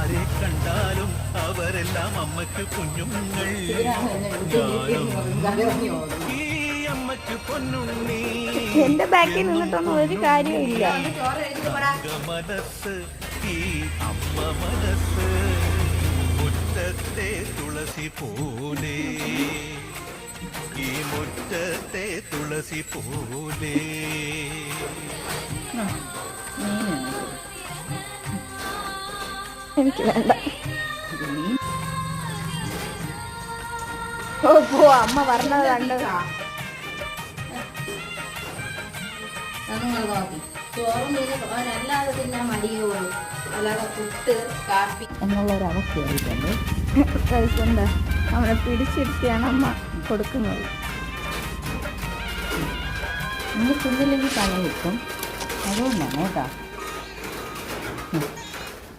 ആരെ കണ്ടാലും അവരെല്ലാം അമ്മയ്ക്ക് കുഞ്ഞുങ്ങൾ. ഈ അമ്മയ്ക്ക് പൊന്നുണ്ണി. എന്റെ ബാക്കിൽ നിന്നിട്ടൊന്നും ഒരു കാര്യമില്ല. മനസ്സ് ഈ അമ്മ മനസ്സ് മുറ്റത്തെ തുളസി പോലെ, ഈ മുറ്റത്തെ തുളസി പോലെ. എനിക്ക് വേണ്ട. ഓ പോ, അമ്മ പറഞ്ഞത് കണ്ടത്. അല്ലാതെ തിന്നാൻ മടിയുള്ളൂ, അല്ലാതെ പുട്ട് കാപ്പി എന്നുള്ളൊരവസ്ഥയായിട്ടുണ്ട്. എന്താ അവനെ പിടിച്ചിരുത്തിയാണ് അമ്മ കൊടുക്കുന്നത്. നമ്മൾ തിന്നില്ലെങ്കിൽ തല കിട്ടും, അതുകൊണ്ടാണ് കേട്ടോ.